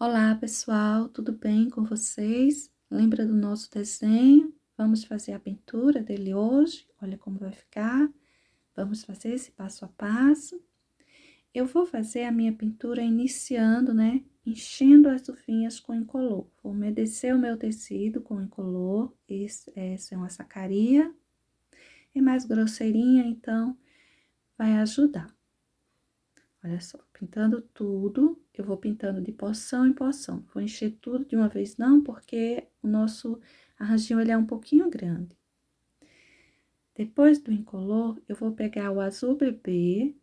Olá, pessoal, tudo bem com vocês? Lembra do nosso desenho? Vamos fazer a pintura dele hoje? Olha como vai ficar. Vamos fazer esse passo a passo. Eu vou fazer a minha pintura iniciando, né? Enchendo as uvinhas com incolor. Vou umedecer o meu tecido com incolor. Essa é uma sacaria. É mais grosseirinha, então vai ajudar. Olha só, pintando tudo, eu vou pintando de porção em porção. Vou encher tudo de uma vez não, porque o nosso arranjinho ele é um pouquinho grande. Depois do incolor, eu vou pegar o azul bebê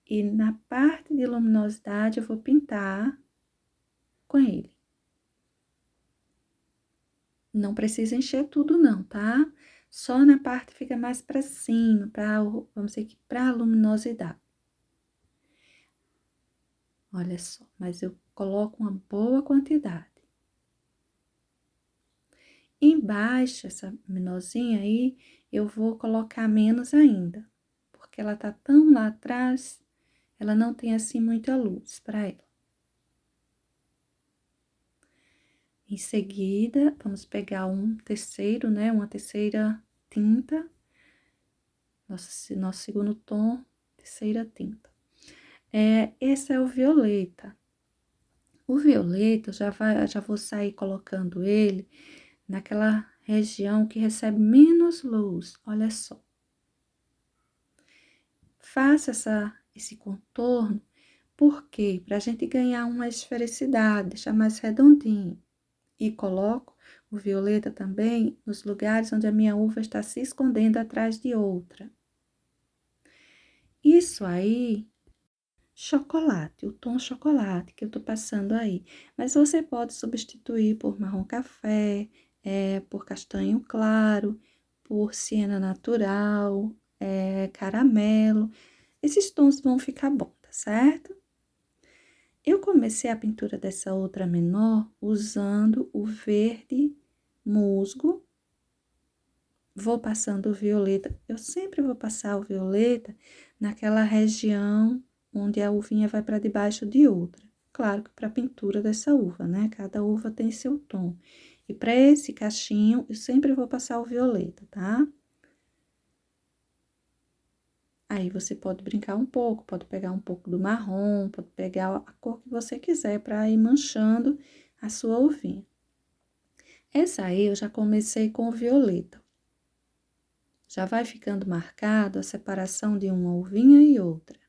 e na parte de luminosidade eu vou pintar com ele. Não precisa encher tudo não, tá? Só na parte fica mais para cima, vamos dizer que para a luminosidade. Olha só, mas eu coloco uma boa quantidade. Embaixo, essa menorzinha aí, eu vou colocar menos ainda, porque ela tá tão lá atrás, ela não tem assim muita luz para ela. Em seguida, vamos pegar um terceiro, né, uma terceira tinta, nosso segundo tom, terceira tinta. Esse é o violeta. O violeta, já vou sair colocando ele naquela região que recebe menos luz, olha só. Faça esse contorno, porque para a gente ganhar uma esfericidade, deixar mais redondinho. E coloco o violeta também nos lugares onde a minha uva está se escondendo atrás de outra. Isso aí, chocolate, o tom chocolate que eu tô passando aí. Mas você pode substituir por marrom café, por castanho claro, por siena natural, caramelo. Esses tons vão ficar bom, tá certo? Eu comecei a pintura dessa outra menor usando o verde musgo. Vou passando o violeta. Eu sempre vou passar o violeta naquela região onde a uvinha vai para debaixo de outra. Claro que para a pintura dessa uva, né? Cada uva tem seu tom. E para esse cachinho, eu sempre vou passar o violeta, tá? Aí você pode brincar um pouco, pode pegar um pouco do marrom, pode pegar a cor que você quiser para ir manchando a sua uvinha. Essa aí eu já comecei com o violeta. Já vai ficando marcado a separação de uma uvinha e outra.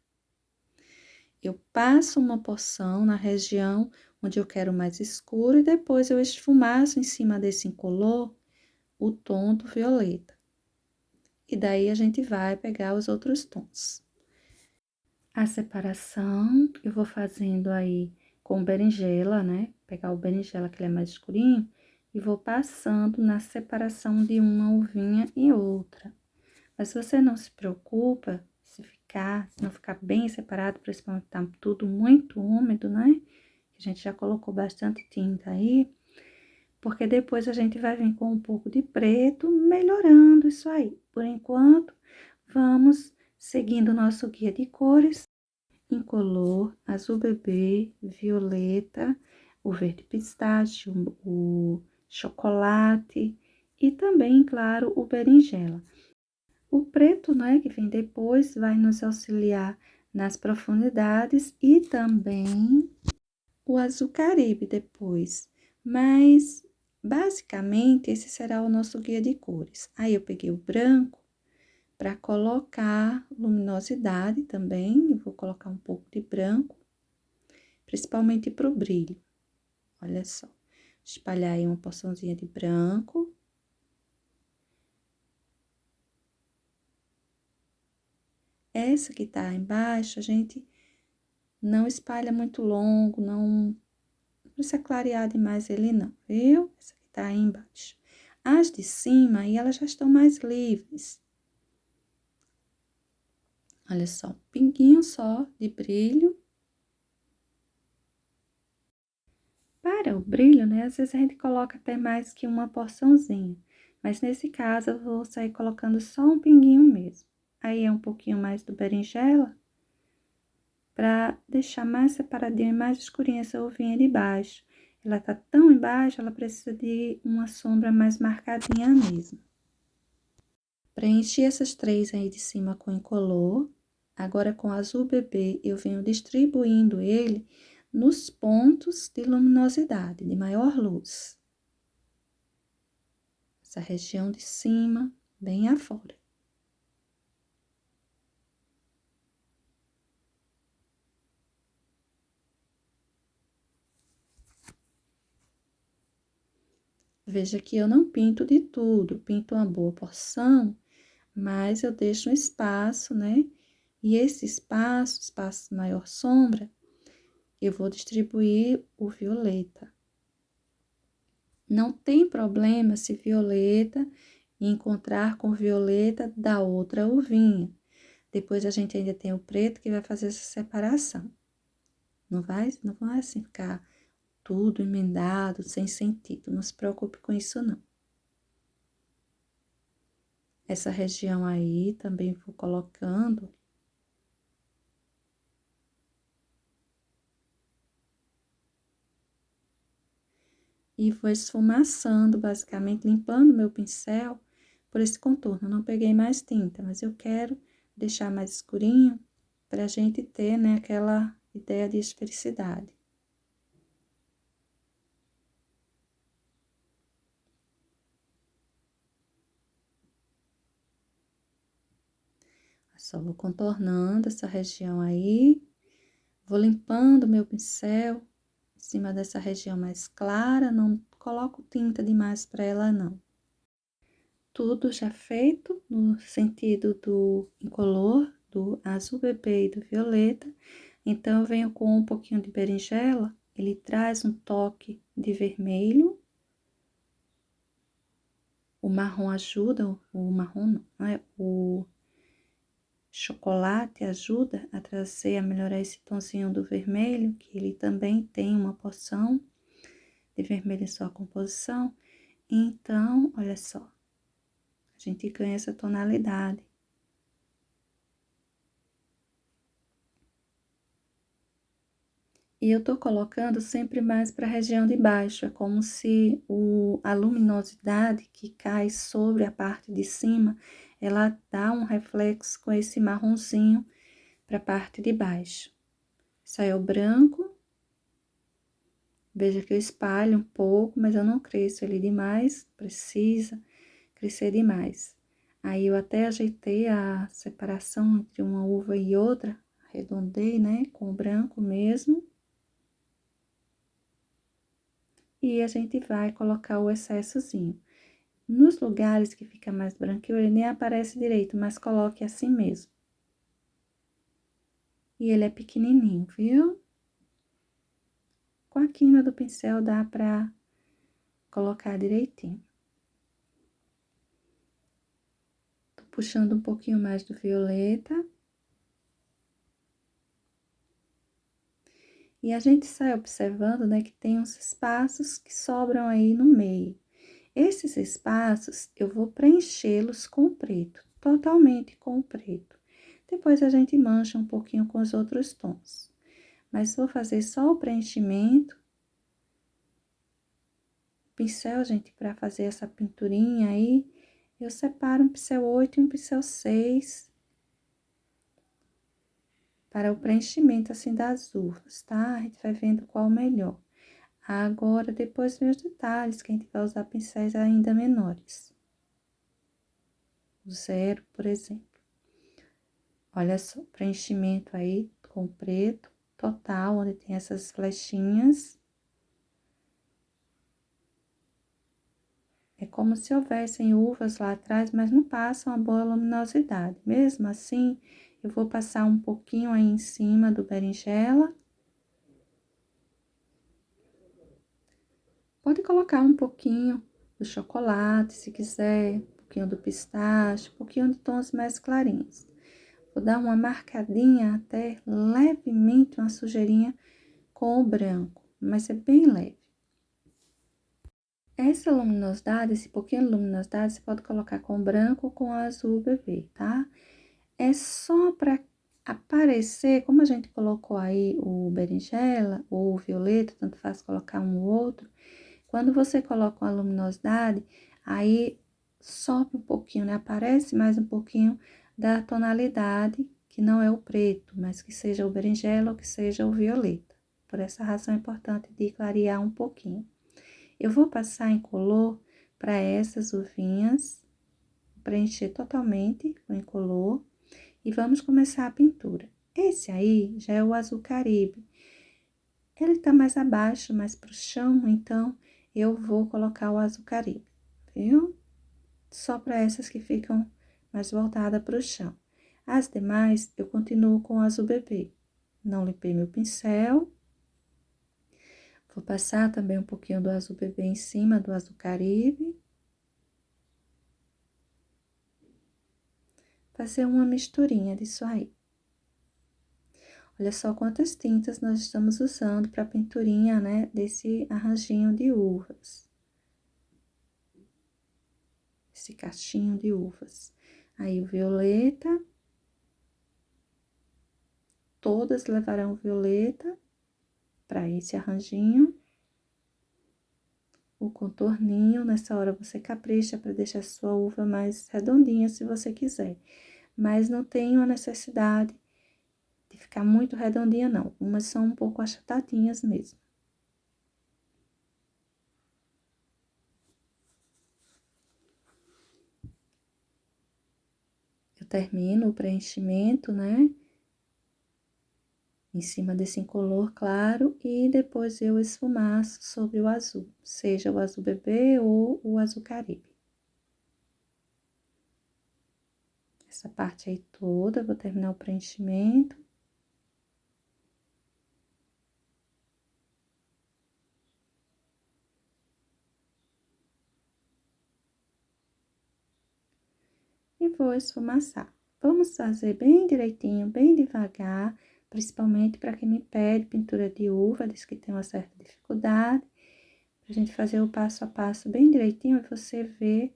Eu passo uma porção na região onde eu quero mais escuro e depois eu esfumaço em cima desse incolor o tom do violeta. E daí a gente vai pegar os outros tons. A separação eu vou fazendo aí com berinjela, né? Pegar o berinjela que ele é mais escurinho e vou passando na separação de uma uvinha e outra. Mas se você não se preocupa, se não ficar bem separado, principalmente tá tudo muito úmido, né? A gente já colocou bastante tinta aí, porque depois a gente vai vir com um pouco de preto, melhorando isso aí. Por enquanto, vamos seguindo o nosso guia de cores, incolor, azul bebê, violeta, o verde pistache, o chocolate e também, claro, o berinjela. O preto, né, que vem depois, vai nos auxiliar nas profundidades e também o azul caribe depois. Mas, basicamente, esse será o nosso guia de cores. Aí, eu peguei o branco para colocar luminosidade também. Eu vou colocar um pouco de branco, principalmente para o brilho. Olha só. Espalhar aí uma porçãozinha de branco. Essa que tá embaixo, a gente não espalha muito longo, não precisa clarear demais ele não, viu? Essa aqui tá aí embaixo. As de cima, aí elas já estão mais livres. Olha só, um pinguinho só de brilho. Para o brilho, né, às vezes a gente coloca até mais que uma porçãozinha. Mas nesse caso, eu vou sair colocando só um pinguinho mesmo. Aí, é um pouquinho mais do berinjela, para deixar mais separadinha e mais escurinha essa uvinha de baixo. Ela tá tão embaixo, ela precisa de uma sombra mais marcadinha mesmo. Preenchi essas 3 aí de cima com incolor. Agora, com azul bebê, eu venho distribuindo ele nos pontos de luminosidade, de maior luz. Essa região de cima, bem afora. Veja que eu não pinto de tudo, pinto uma boa porção, mas eu deixo um espaço, né? E esse espaço de maior sombra, eu vou distribuir o violeta. Não tem problema se violeta encontrar com violeta da outra uvinha. Depois a gente ainda tem o preto que vai fazer essa separação. Não vai assim ficar tudo emendado, sem sentido. Não se preocupe com isso, não. Essa região aí também vou colocando. E vou esfumaçando, basicamente, limpando meu pincel por esse contorno. Eu não peguei mais tinta, mas eu quero deixar mais escurinho pra gente ter, né, aquela ideia de esfericidade. Só vou contornando essa região aí, vou limpando meu pincel em cima dessa região mais clara, não coloco tinta demais para ela, não. Tudo já feito no sentido do incolor, do azul bebê e do violeta. Então, eu venho com um pouquinho de berinjela, ele traz um toque de vermelho. O marrom ajuda, o marrom não é, o chocolate ajuda a trazer, a melhorar esse tonzinho do vermelho, que ele também tem uma porção de vermelho em sua composição. Então, olha só, a gente ganha essa tonalidade. E eu tô colocando sempre mais para a região de baixo, é como se a luminosidade que cai sobre a parte de cima, ela dá um reflexo com esse marronzinho para a parte de baixo. Saiu branco, veja que eu espalho um pouco, mas eu não cresço ele demais, precisa crescer demais. Aí, eu até ajeitei a separação entre uma uva e outra, arredondei, né, com o branco mesmo. E a gente vai colocar o excessozinho. Nos lugares que fica mais branquinho, ele nem aparece direito, mas coloque assim mesmo. E ele é pequenininho, viu? Com a quina do pincel dá pra colocar direitinho. Tô puxando um pouquinho mais do violeta. E a gente sai observando, né, que tem uns espaços que sobram aí no meio. Esses espaços, eu vou preenchê-los com o preto, totalmente com o preto. Depois, a gente mancha um pouquinho com os outros tons. Mas vou fazer só o preenchimento. Pincel, gente, para fazer essa pinturinha aí, eu separo um pincel 8 e um pincel 6 para o preenchimento, assim, das uvas, tá? A gente vai vendo qual melhor. Agora, depois vem os detalhes, que a gente vai usar pincéis ainda menores. O 0, por exemplo. Olha só, preenchimento aí com preto, total, onde tem essas flechinhas. É como se houvessem uvas lá atrás, mas não passam a boa luminosidade. Mesmo assim, eu vou passar um pouquinho aí em cima do berinjela. Pode colocar um pouquinho do chocolate, se quiser, um pouquinho do pistache, um pouquinho de tons mais clarinhos. Vou dar uma marcadinha até levemente, uma sujeirinha com o branco, mas é bem leve. Essa luminosidade, esse pouquinho de luminosidade, você pode colocar com branco ou com azul bebê, tá? É só para aparecer, como a gente colocou aí o berinjela ou o violeta, tanto faz colocar um ou outro, quando você coloca uma luminosidade, aí sobe um pouquinho, né? Aparece mais um pouquinho da tonalidade, que não é o preto, mas que seja o berinjela ou que seja o violeta. Por essa razão é importante de clarear um pouquinho. Eu vou passar incolor para essas uvinhas, preencher totalmente o incolor e vamos começar a pintura. Esse aí já é o azul caribe. Ele tá mais abaixo, mais pro chão, então eu vou colocar o azul caribe, viu? Só para essas que ficam mais voltadas pro chão. As demais, eu continuo com o azul bebê. Não limpei meu pincel. Vou passar também um pouquinho do azul bebê em cima do azul caribe. Fazer uma misturinha disso aí. Olha só quantas tintas nós estamos usando para pinturinha, né, desse arranjinho de uvas. Esse cachinho de uvas. Aí o violeta. Todas levarão violeta para esse arranjinho. O contorninho, nessa hora você capricha para deixar a sua uva mais redondinha, se você quiser. Mas não tem uma necessidade de ficar muito redondinha, não. Umas são um pouco achatadinhas mesmo. Eu termino o preenchimento, né? Em cima desse incolor claro e depois eu esfumaço sobre o azul, seja o azul bebê ou o azul caribe. Essa parte aí toda, vou terminar o preenchimento. E vou esfumaçar. Vamos fazer bem direitinho, bem devagar, principalmente para quem me pede pintura de uva, diz que tem uma certa dificuldade. Pra gente fazer o passo a passo bem direitinho e você ver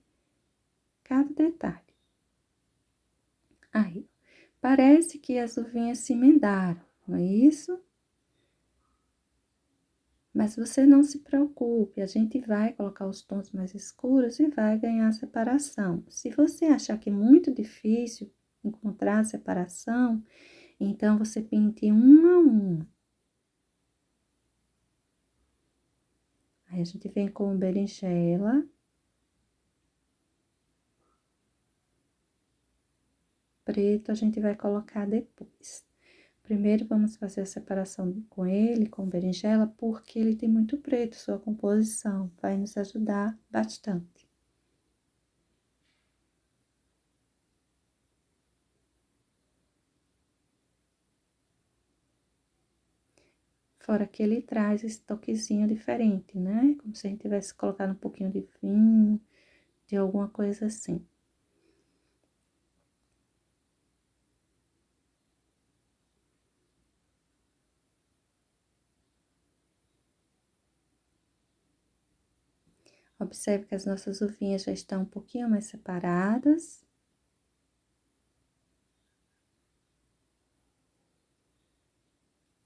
cada detalhe. Aí, parece que as uvinhas se emendaram, não é isso? Mas você não se preocupe, a gente vai colocar os tons mais escuros e vai ganhar separação. Se você achar que é muito difícil encontrar a separação, então você pinte um a um. Aí a gente vem com o berinjela. Preto a gente vai colocar depois. Primeiro, vamos fazer a separação com ele, com berinjela, porque ele tem muito preto, sua composição vai nos ajudar bastante. Fora que ele traz esse toquezinho diferente, né? Como se a gente tivesse colocado um pouquinho de vinho, de alguma coisa assim. Observe que as nossas uvinhas já estão um pouquinho mais separadas.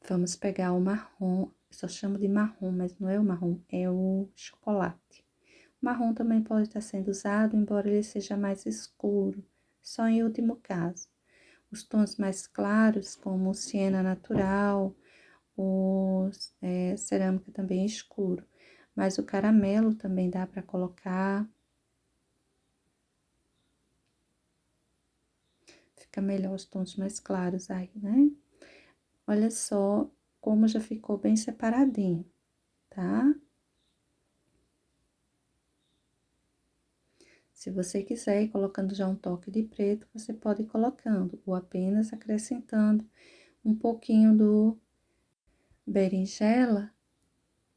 Vamos pegar o marrom, eu só chamo de marrom, mas não é o marrom, é o chocolate. O marrom também pode estar sendo usado, embora ele seja mais escuro, só em último caso. Os tons mais claros, como o siena natural, cerâmica também é escuro. Mas o caramelo também dá para colocar. Fica melhor os tons mais claros aí, né? Olha só como já ficou bem separadinho, tá? Se você quiser ir colocando já um toque de preto, você pode ir colocando, ou apenas acrescentando um pouquinho do berinjela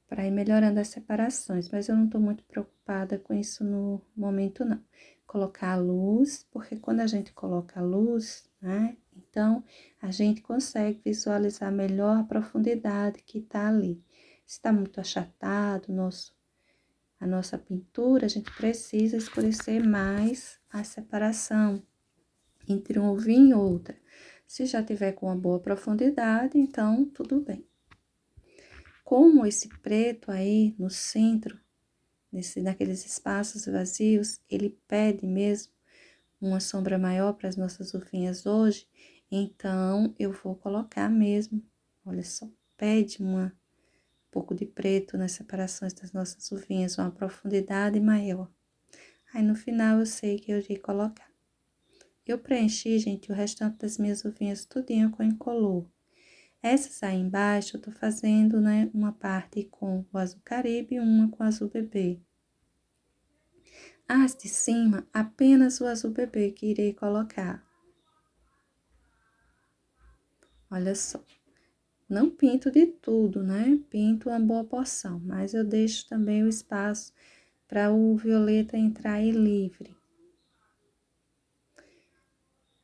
para ir melhorando as separações, mas eu não tô muito preocupada com isso no momento, não. Colocar a luz, porque quando a gente coloca a luz, né, então a gente consegue visualizar melhor a profundidade que tá ali. Se tá muito achatado a nossa pintura, a gente precisa escurecer mais a separação entre um ovinho e outra. Se já tiver com uma boa profundidade, então tudo bem. Como esse preto aí no centro, naqueles espaços vazios, ele pede mesmo uma sombra maior para as nossas uvinhas hoje, então eu vou colocar mesmo, olha só, pede um pouco de preto nas separações das nossas uvinhas, uma profundidade maior. Aí no final eu sei que eu irei colocar. Eu preenchi, gente, o restante das minhas uvinhas tudinho com incolor. Essas aí embaixo eu tô fazendo, né, uma parte com o azul caribe e uma com o azul bebê. As de cima, apenas o azul bebê que irei colocar. Olha só. Não pinto de tudo, né? Pinto uma boa porção, mas eu deixo também o espaço para o violeta entrar aí livre.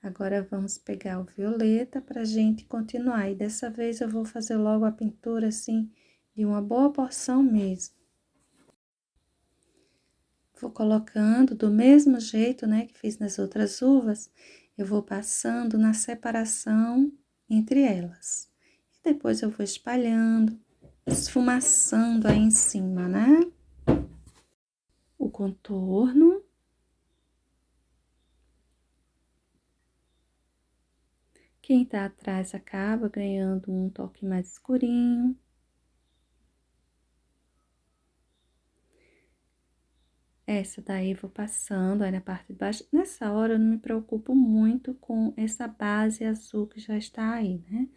Agora, vamos pegar o violeta pra gente continuar. E dessa vez eu vou fazer logo a pintura, assim, de uma boa porção mesmo. Vou colocando do mesmo jeito, né, que fiz nas outras uvas, eu vou passando na separação entre elas. E depois eu vou espalhando, esfumaçando aí em cima, né? O contorno. Quem tá atrás acaba ganhando um toque mais escurinho. Essa daí vou passando aí na parte de baixo. Nessa hora eu não me preocupo muito com essa base azul que já está aí, né?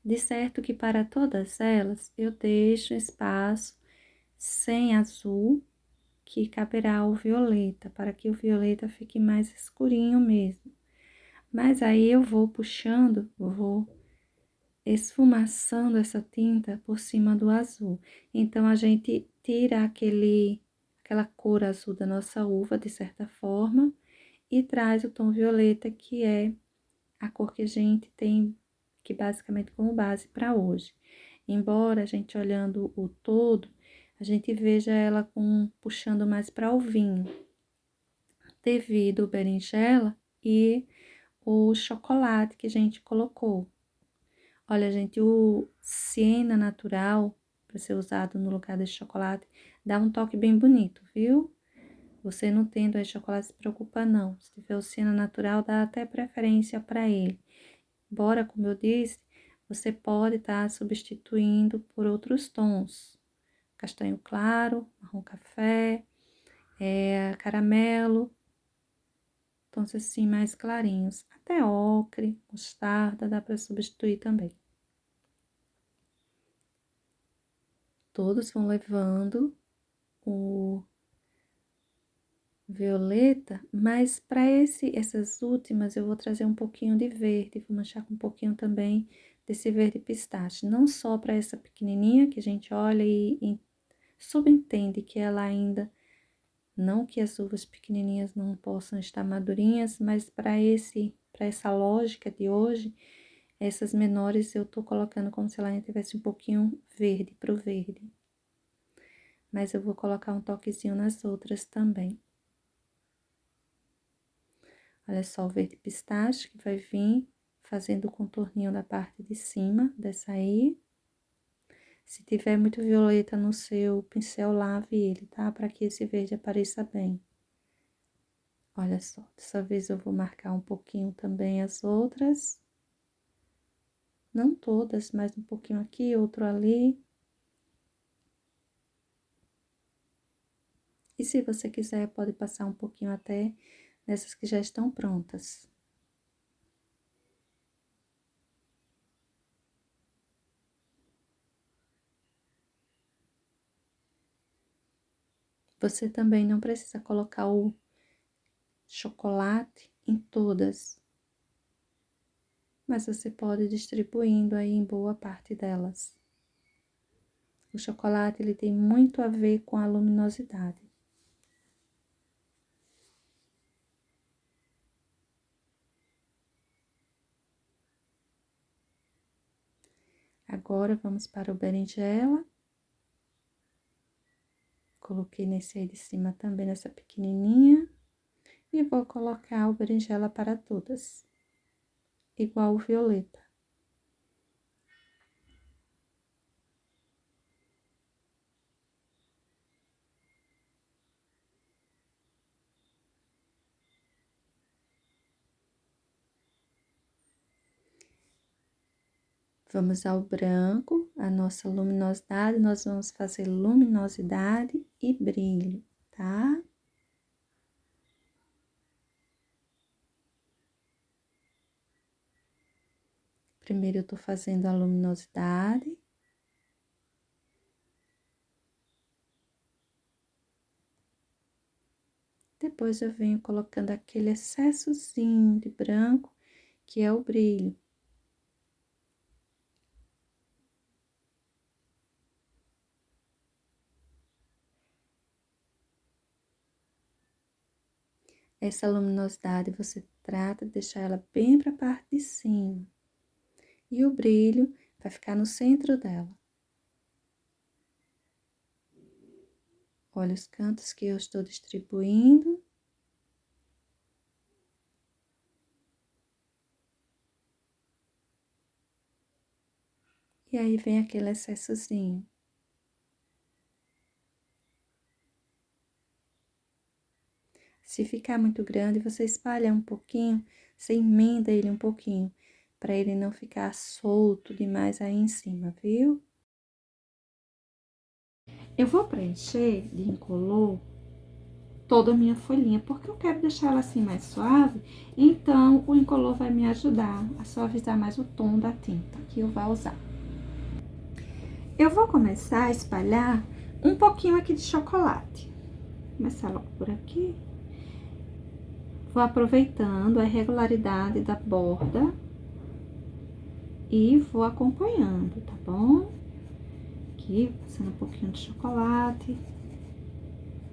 De certo que para todas elas eu deixo espaço sem azul, que caberá o violeta, para que o violeta fique mais escurinho mesmo. Mas aí eu vou puxando, vou esfumaçando essa tinta por cima do azul. Então, a gente tira aquela cor azul da nossa uva, de certa forma, e traz o tom violeta, que é a cor que a gente tem, que basicamente como base para hoje. Embora a gente olhando o todo, a gente veja ela puxando mais para o vinho, devido ao berinjela e o chocolate que a gente colocou. Olha, gente, o siena natural, para ser usado no lugar desse chocolate, dá um toque bem bonito, viu? Você não tendo aí chocolate, se preocupa não. Se tiver o siena natural, dá até preferência para ele. Embora, como eu disse, você pode estar substituindo por outros tons. Castanho claro, marrom café, caramelo, tons assim mais clarinhos. Até ocre, mostarda, dá para substituir também. Todos vão levando o violeta, mas para essas últimas eu vou trazer um pouquinho de verde, vou manchar com um pouquinho também desse verde pistache, não só para essa pequenininha que a gente olha e subentende que ela ainda, não que as uvas pequenininhas não possam estar madurinhas, mas para essa lógica de hoje, essas menores eu tô colocando como se ela ainda tivesse um pouquinho verde pro verde. Mas eu vou colocar um toquezinho nas outras também. Olha só o verde pistache que vai vir fazendo o contorninho da parte de cima dessa aí. Se tiver muito violeta no seu pincel, lave ele, tá? Para que esse verde apareça bem. Olha só, dessa vez eu vou marcar um pouquinho também as outras. Não todas, mas um pouquinho aqui, outro ali. E se você quiser, pode passar um pouquinho até nessas que já estão prontas. Você também não precisa colocar o chocolate em todas, mas você pode ir distribuindo aí em boa parte delas. O chocolate, ele tem muito a ver com a luminosidade. Agora, vamos para o berinjela. Coloquei nesse aí de cima também, nessa pequenininha. E vou colocar o berinjela para todas. igual o violeta. Vamos ao branco, a nossa luminosidade, nós vamos fazer luminosidade e brilho, tá? Primeiro eu tô fazendo a luminosidade. Depois eu venho colocando aquele excessozinho de branco, que é o brilho. Essa luminosidade você trata de deixar ela bem para a parte de cima. E o brilho vai ficar no centro dela. Olha os cantos que eu estou distribuindo. E aí vem aquele excessozinho. Se ficar muito grande, você espalha um pouquinho, você emenda ele um pouquinho, para ele não ficar solto demais aí em cima, viu? Eu vou preencher de incolor toda a minha folhinha, porque eu quero deixar ela assim mais suave, então o incolor vai me ajudar a suavizar mais o tom da tinta que eu vou usar. Eu vou começar a espalhar um pouquinho aqui de chocolate. Vou começar logo por aqui. Vou aproveitando a irregularidade da borda e vou acompanhando, tá bom? Aqui, passando um pouquinho de chocolate.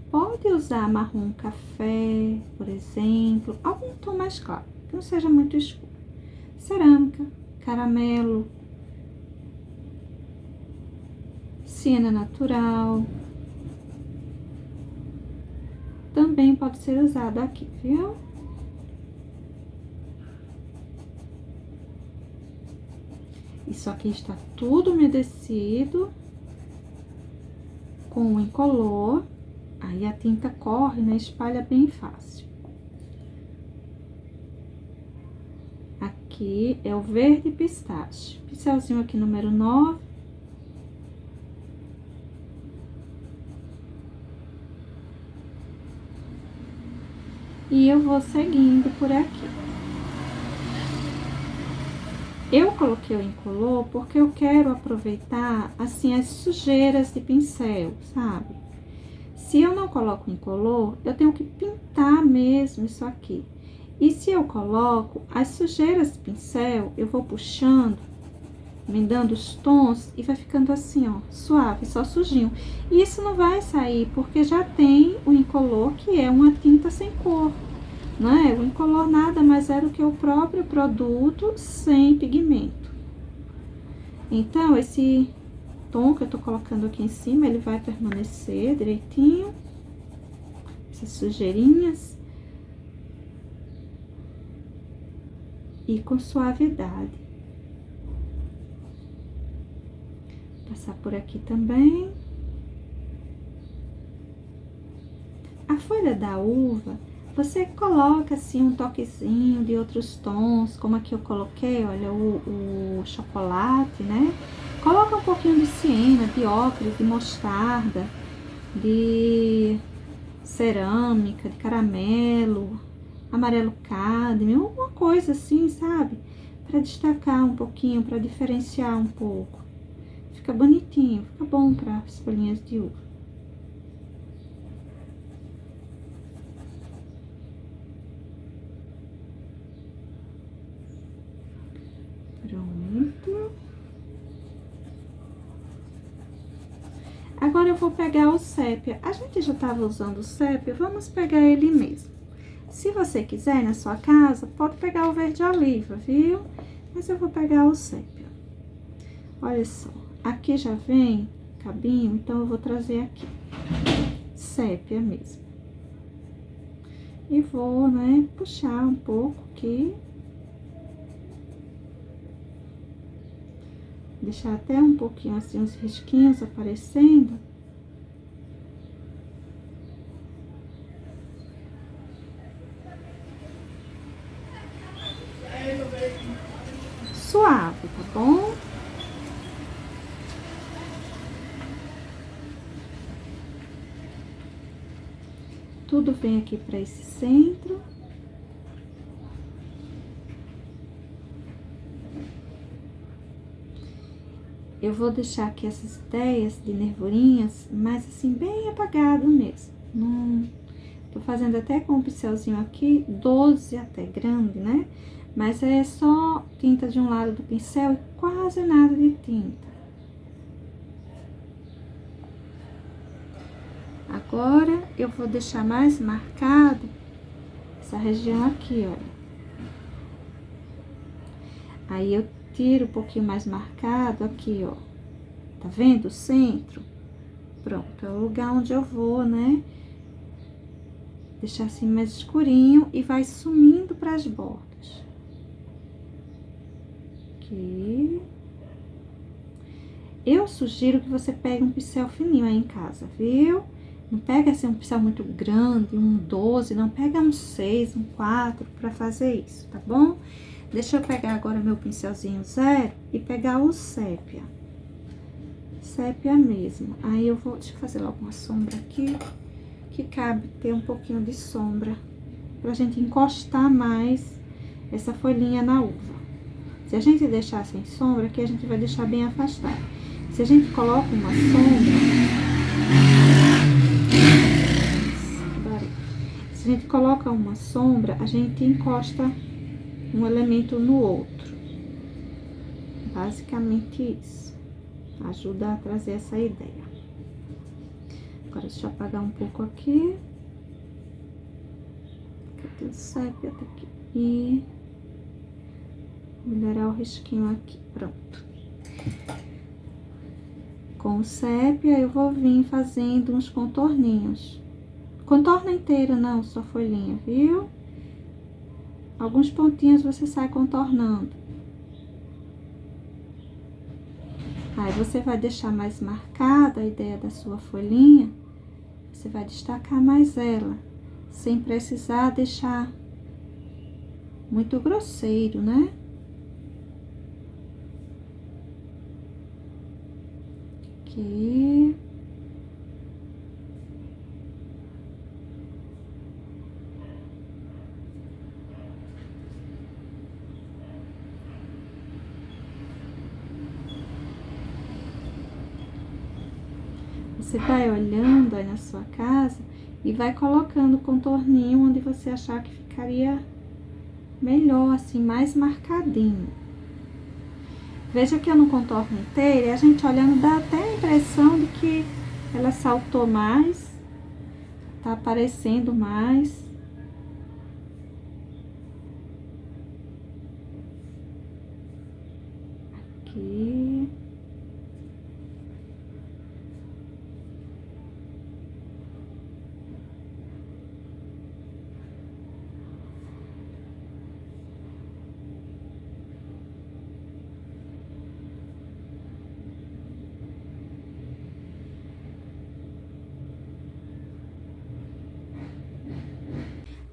Pode usar marrom café, por exemplo, algum tom mais claro, que não seja muito escuro. Cerâmica, caramelo, siena natural. Também pode ser usado aqui, viu? Isso aqui está tudo umedecido com o incolor, aí a tinta corre, né? Espalha bem fácil. Aqui é o verde pistache, pincelzinho aqui número 9. E eu vou seguindo por aqui. Eu coloquei o incolor porque eu quero aproveitar, assim, as sujeiras de pincel, sabe? Se eu não coloco incolor, eu tenho que pintar mesmo isso aqui. E se eu coloco as sujeiras de pincel, eu vou puxando, emendando os tons e vai ficando assim, ó, suave, só sujinho. E isso não vai sair porque já tem o incolor, que é uma tinta sem cor. Né? O incolor nada mais é do que o próprio produto sem pigmento. Então, esse tom que eu tô colocando aqui em cima, ele vai permanecer direitinho. Essas sujeirinhas. E com suavidade. Passar por aqui também. A folha da uva, você coloca assim um toquezinho de outros tons, como aqui eu coloquei, olha, o chocolate, né? Coloca um pouquinho de siena, de ocre, de mostarda, de cerâmica, de caramelo, amarelo cádmio, alguma coisa assim, sabe? Para destacar um pouquinho, para diferenciar um pouco. Fica bonitinho, fica bom para as folhinhas de uva. Pronto. Agora eu vou pegar o sépia. A gente já estava usando o sépia, vamos pegar ele mesmo. Se você quiser, na sua casa, pode pegar o verde oliva, viu? Mas eu vou pegar o sépia. Olha só, aqui já vem cabinho, então eu vou trazer aqui. Sépia mesmo. E vou, né, puxar um pouco aqui. Deixar até um pouquinho assim, os risquinhos aparecendo. Suave, tá bom? Tudo vem aqui para esse centro. Eu vou deixar aqui essas ideias de nervurinhas, mas assim, bem apagado mesmo. Não, tô fazendo até com um pincelzinho aqui, 12 até, grande, né? Mas é só tinta de um lado do pincel e quase nada de tinta. Agora, eu vou deixar mais marcado essa região aqui, olha. Aí, eu tiro um pouquinho mais marcado aqui, ó. Tá vendo o centro? Pronto, é o lugar onde eu vou, né? Deixar assim mais escurinho e vai sumindo para as bordas. Aqui. Eu sugiro que você pegue um pincel fininho aí em casa, viu? Não pega assim um pincel muito grande, um 12, não. Pega um 6, um 4 para fazer isso, tá bom? Deixa eu pegar agora meu pincelzinho zero e pegar o sépia. Sépia mesmo. Aí eu vou, deixa eu fazer logo uma sombra aqui, que cabe ter um pouquinho de sombra, pra gente encostar mais essa folhinha na uva. Se a gente deixar sem sombra, aqui a gente vai deixar bem afastado. Se a gente coloca uma sombra... Se a gente coloca uma sombra, a gente encosta um elemento no outro. Basicamente isso. Ajuda a trazer essa ideia. Agora, deixa eu apagar um pouco aqui. Cadê o sépia? Tá aqui. E melhorar o risquinho aqui. Pronto. Com o sépia, eu vou vir fazendo uns contorninhos. Contorna inteira, não, só folhinha, viu? Alguns pontinhos você sai contornando. Aí, você vai deixar mais marcada a ideia da sua folhinha. Você vai destacar mais ela, sem precisar deixar muito grosseiro, né? Aqui. Você vai olhando aí na sua casa e vai colocando o contorninho onde você achar que ficaria melhor, assim, mais marcadinho. Veja que eu não contorno inteira e a gente olhando dá até a impressão de que ela saltou mais, tá aparecendo mais. Aqui.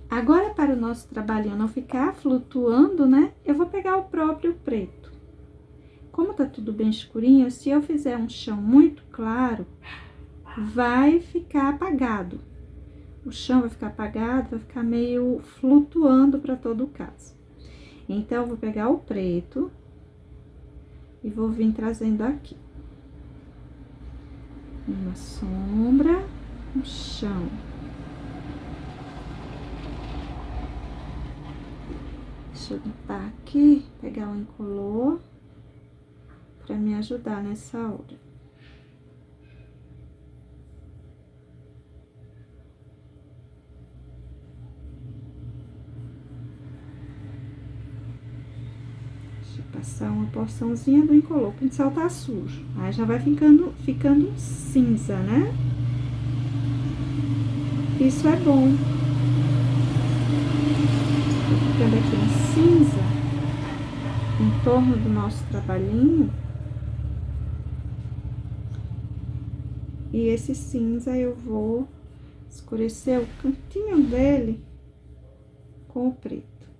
Agora, para o nosso trabalhinho não ficar flutuando, né? Eu vou pegar o próprio preto. Como tá tudo bem escurinho, se eu fizer um chão muito claro, vai ficar apagado. O chão vai ficar apagado, vai ficar meio flutuando para todo o caso. Então, eu vou pegar o preto e vou vir trazendo aqui. Uma sombra, um chão. Deixa eu limpar aqui, pegar o incolor para me ajudar nessa hora. Deixa eu passar uma porçãozinha do incolor. O pincel tá sujo, aí já vai ficando cinza, né? Isso é bom. Ficando aqui em cinza, em torno do nosso trabalhinho, E esse cinza eu vou escurecer o cantinho dele com o preto.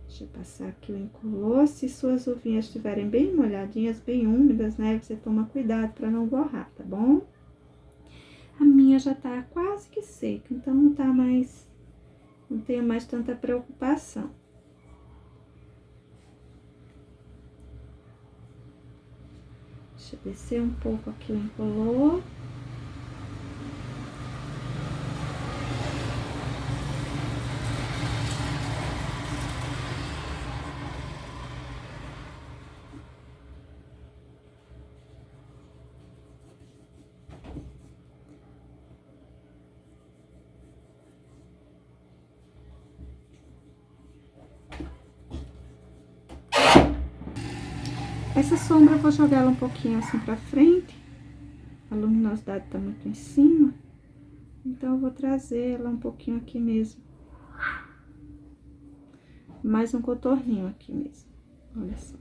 Deixa eu passar aqui o incolor. Se suas uvinhas estiverem bem molhadinhas, bem úmidas, né? Você toma cuidado para não borrar, tá bom? A minha já tá quase que seca, então não tá mais... Não tenho mais tanta preocupação. Deixa eu descer um pouco aqui o incolor. Essa sombra eu vou jogar ela um pouquinho assim pra frente. A luminosidade tá muito em cima. Então, eu vou trazer ela um pouquinho aqui mesmo. Mais um contorninho aqui mesmo. Olha só.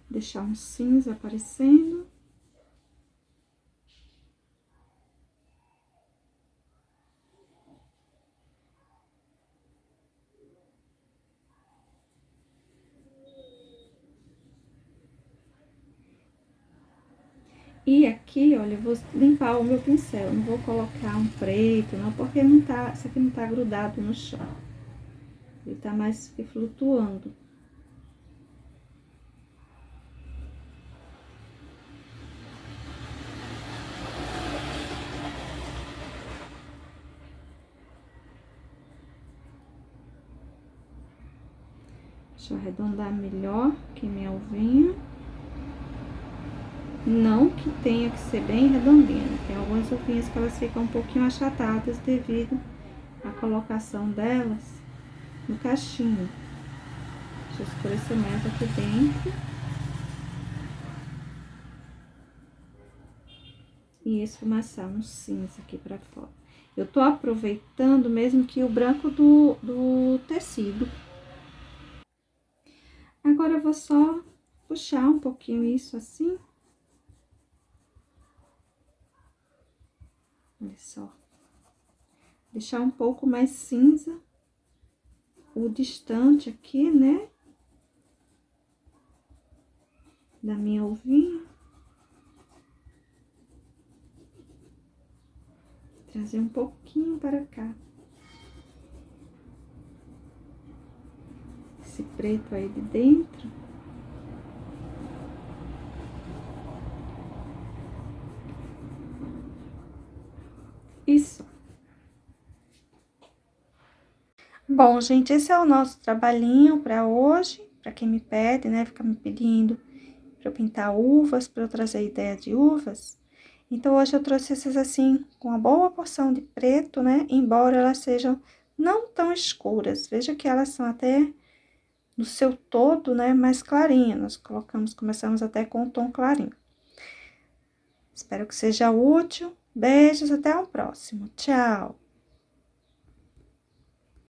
Deixar um cinza aparecendo. E aqui, olha, eu vou limpar o meu pincel. Não vou colocar um preto, não, porque não tá, isso aqui não tá grudado no chão. Ele tá mais que flutuando. Deixa eu arredondar melhor aqui minha uvinha. Não que tenha que ser bem redondinha, né? Tem algumas uvinhas que elas ficam um pouquinho achatadas devido à colocação delas no cachinho. Deixa eu escurecer mais aqui dentro. E esfumaçar um cinza aqui pra fora. Eu tô aproveitando mesmo que o branco do tecido. Agora, eu vou só puxar um pouquinho isso assim. Olha só. Deixar um pouco mais cinza o distante aqui, né? Da minha uvinha. Trazer um pouquinho para cá. Esse preto aí de dentro. Isso. Bom, gente, esse é o nosso trabalhinho para hoje. Para quem me pede, né? Fica me pedindo para eu pintar uvas, para eu trazer ideia de uvas. Então, hoje eu trouxe essas assim, com uma boa porção de preto, né? Embora elas sejam não tão escuras. Veja que elas são até, no seu todo, né? Mais clarinhas. Nós começamos até com um tom clarinho. Espero que seja útil. Beijos, até o próximo. Tchau!